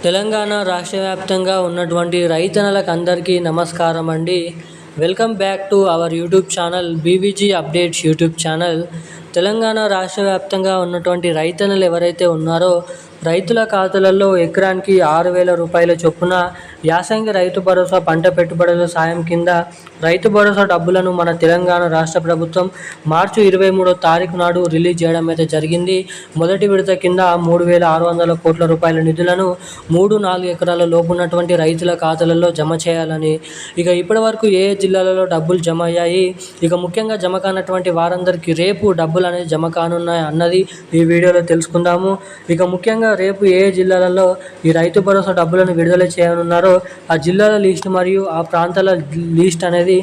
తెలంగాణ రాష్ట్ర వ్యాప్తంగా ఉన్నటువంటి రైతన్నలకు అందరికీ నమస్కారం అండి. Welcome back to our YouTube channel BVG updates YouTube channel. Telangana రాష్ట్ర వ్యాప్తంగా ఉన్నటువంటి రైతన్నలు ఎవరైతే ఉన్నారో రైతుల ఖాతాలలో ఎకరానికి 6,000 రూపాయల చొప్పున యాసంగి రైతు భరోసా పంట పెట్టుబడుల సాయం కింద రైతు భరోసా డబ్బులను మన తెలంగాణ రాష్ట్ర ప్రభుత్వం మార్చి 23వ తారీఖు నాడు రిలీజ్ చేయడం అయితే జరిగింది. మొదటి విడత కింద 3,600 కోట్ల రూపాయల నిధులను 3-4 ఎకరాల లోపు ఉన్నటువంటి రైతుల ఖాతాలలో జమ చేయాలని. ఇక ఇప్పటి వరకు ఏ జిల్లాలలో డబ్బులు జమ అయ్యాయి, ఇక ముఖ్యంగా జమ కానటువంటి వారందరికీ రేపు డబ్బులు అనేది జమ కానున్నాయి అన్నది ఈ వీడియోలో తెలుసుకుందాము. ఇక ముఖ్యంగా రేపు ఏ జిల్లాలలో ఈ రైతు భరోసా డబ్బులను విడుదల చేయనున్నారో ఆ జిల్లాల లిస్ట్ మరియు ఆ ప్రాంతాల లిస్ట్ అనేది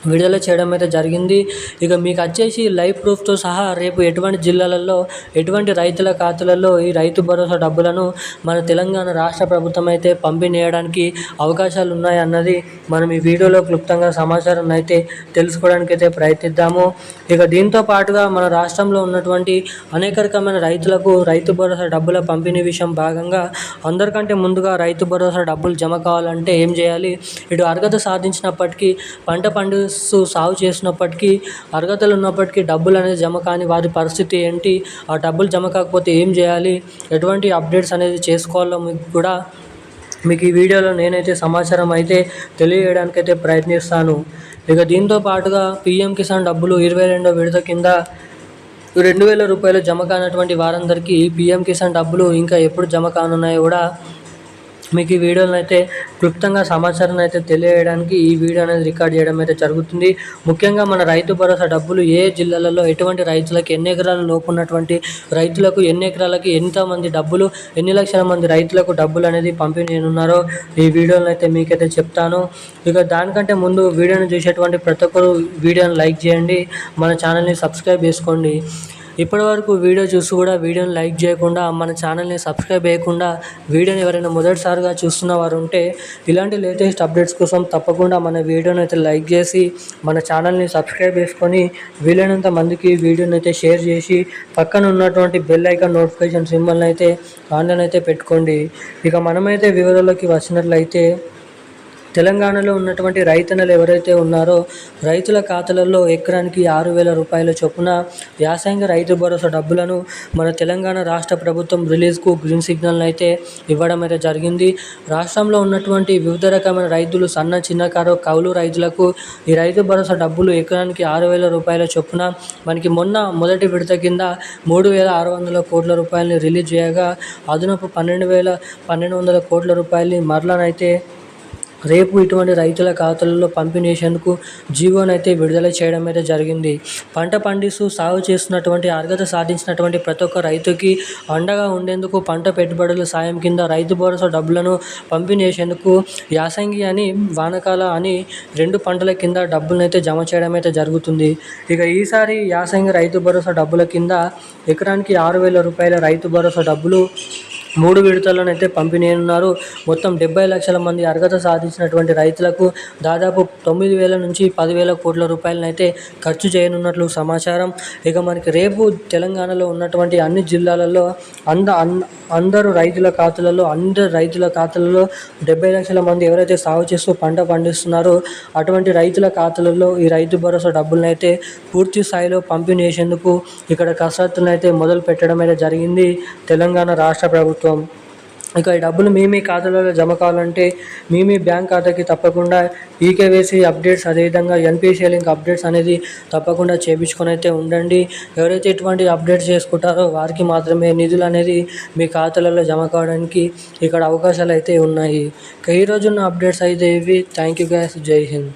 విడుదల చేయడం అయితే జరిగింది. ఇక మీకు వచ్చేసి లైవ్ ప్రూఫ్తో సహా రేపు ఎటువంటి జిల్లాలలో ఎటువంటి రైతుల ఖాతాలలో ఈ రైతు భరోసా డబ్బులను మన తెలంగాణ రాష్ట్ర ప్రభుత్వం అయితే పంపిణీ చేయడానికి అవకాశాలు ఉన్నాయి అన్నది మనం ఈ వీడియోలో క్లుప్తంగా సమాచారం అయితే తెలుసుకోవడానికి అయితే ప్రయత్నిద్దాము. ఇక దీంతో పాటుగా మన రాష్ట్రంలో ఉన్నటువంటి అనేక రకమైన రైతులకు రైతు భరోసా డబ్బుల పంపిణీ విషయం భాగంగా అందరికంటే ముందుగా రైతు భరోసా డబ్బులు జమ కావాలంటే ఏం చేయాలి, ఇటు అర్హత సాధించినప్పటికీ పంట సాగు చేసినప్పటికీ అర్హతలు ఉన్నప్పటికీ డబ్బులు అనేది జమ కాని వారి పరిస్థితి ఏంటి, ఆ డబ్బులు జమ కాకపోతే ఏం చేయాలి, ఎటువంటి అప్డేట్స్ అనేది చేసుకోవాలో మీకు ఈ వీడియోలో నేనైతే సమాచారం అయితే తెలియజేయడానికి అయితే ప్రయత్నిస్తాను. ఇక దీంతో పాటుగా పీఎం కిసాన్ డబ్బులు 22వ విడత కింద 2,000 రూపాయలు జమ కానటువంటి వారందరికీ పీఎం కిసాన్ డబ్బులు ఇంకా ఎప్పుడు జమ కానున్నాయో కూడా మీకు ఈ వీడియోలో అయితే క్లుప్తంగా సమాచారం అయితే తెలియజేయడానికి ఈ వీడియో అనేది రికార్డ్ చేయడం అయితే జరుగుతుంది. ముఖ్యంగా మన రైతు భరోసా డబ్బులు ఏ జిల్లాలలో ఎటువంటి రైతులకు, ఎన్ని ఎకరాల లోపు ఉన్నటువంటి రైతులకు, ఎన్ని ఎకరాలకి ఎంతమంది డబ్బులు, ఎన్ని లక్షల మంది రైతులకు డబ్బులు అనేది పంపిణీ ఉన్నారో ఈ వీడియోలో అయితే మీకైతే చెప్తాను. ఇక దానికంటే ముందు వీడియోని చూసేటువంటి ప్రతి ఒక్కరు వీడియోని లైక్ చేయండి, మన ఛానల్ని సబ్స్క్రైబ్ చేసుకోండి. ఇప్పటివరకు వీడియో చూసి కూడా వీడియోని లైక్ చేయకుండా, మన ఛానల్ని సబ్స్క్రైబ్ చేయకుండా వీడియోని ఎవరైనా మొదటిసారిగా చూస్తున్న వారు ఉంటే ఇలాంటి లేటెస్ట్ అప్డేట్స్ కోసం తప్పకుండా మన వీడియోని అయితే లైక్ చేసి మన ఛానల్ని సబ్స్క్రైబ్ చేసుకొని వీలైనంత మందికి వీడియోని అయితే షేర్ చేసి పక్కన ఉన్నటువంటి బెల్ ఐకాన్ నోటిఫికేషన్ సింబల్ని అయితే ఆన్లైన్ అయితే పెట్టుకోండి. ఇక మనమైతే వివరాల్లోకి వచ్చినట్లయితే తెలంగాణలో ఉన్నటువంటి రైతన్నలు ఎవరైతే ఉన్నారో రైతుల ఖాతాలలో ఎకరానికి 6,000 రూపాయల చొప్పున యాసంగి రైతు భరోసా డబ్బులను మన తెలంగాణ రాష్ట్ర ప్రభుత్వం రిలీజ్కు గ్రీన్ సిగ్నల్ అయితే ఇవ్వడం అయితే జరిగింది. రాష్ట్రంలో ఉన్నటువంటి వివిధ రకమైన రైతులు, సన్న చిన్నకారు కౌలు రైతులకు ఈ రైతు భరోసా డబ్బులు ఎకరానికి 6,000 రూపాయల చొప్పున మనకి మొదటి విడత కింద 3,600 కోట్ల రూపాయలని రిలీజ్ చేయగా అదనపు 1,200 కోట్ల రూపాయలని మరలనైతే రేపు ఇటువంటి రైతుల ఖాతాలలో పంపిణీ చేసేందుకు జీవోనైతే విడుదల చేయడం అయితే జరిగింది. పంట పండిస్తూ సాగు చేస్తున్నటువంటి అర్హత సాధించినటువంటి ప్రతి ఒక్క రైతుకి అండగా ఉండేందుకు పంట పెట్టుబడుల సాయం కింద రైతు భరోసా డబ్బులను పంపిణీ చేసేందుకు యాసంగి అని, వానకాల అని 2 పంటల కింద డబ్బులనైతే జమ చేయడం అయితే జరుగుతుంది. ఇక ఈసారి యాసంగి రైతు భరోసా డబ్బుల కింద ఎకరానికి 6,000 రూపాయల రైతు భరోసా డబ్బులు 3 విడతల్లోనైతే పంపిణీ ఉన్నారు. మొత్తం 70 లక్షల మంది అర్హత సాధించినటువంటి రైతులకు దాదాపు 9,000 నుంచి 10,000 కోట్ల రూపాయలనైతే ఖర్చు చేయనున్నట్లు సమాచారం. ఇక మనకి రేపు తెలంగాణలో ఉన్నటువంటి అన్ని జిల్లాలలో అందరు రైతుల ఖాతాలలో 70 లక్షల మంది ఎవరైతే సాగు చేస్తూ పంట పండిస్తున్నారో అటువంటి రైతుల ఖాతాలలో ఈ రైతు భరోసా డబ్బులనైతే పూర్తి స్థాయిలో పంపిణీ చేసేందుకు ఇక్కడ కసరత్తును అయితే మొదలు పెట్టడం అయితే జరిగింది తెలంగాణ రాష్ట్ర ప్రభుత్వం. ఇక ఈ డబ్బులు మీ ఖాతాలలో జమ కావాలంటే మీ బ్యాంక్ ఖాతాకి తప్పకుండా ఈకేవైసీ అప్డేట్స్, అదేవిధంగా ఎన్పిసిఐ లింక్ అప్డేట్స్ అనేది తప్పకుండా చేయించుకొని అయితే ఉండండి. ఎవరైతే ఇటువంటి అప్డేట్స్ చేసుకుంటారో వారికి మాత్రమే నిధులు అనేది మీ ఖాతాలలో జమ కావడానికి ఇక్కడ అవకాశాలు అయితే ఉన్నాయి. ఇక ఈరోజున్న అప్డేట్స్ అయితే ఇవి. Thank you guys. జై హింద్.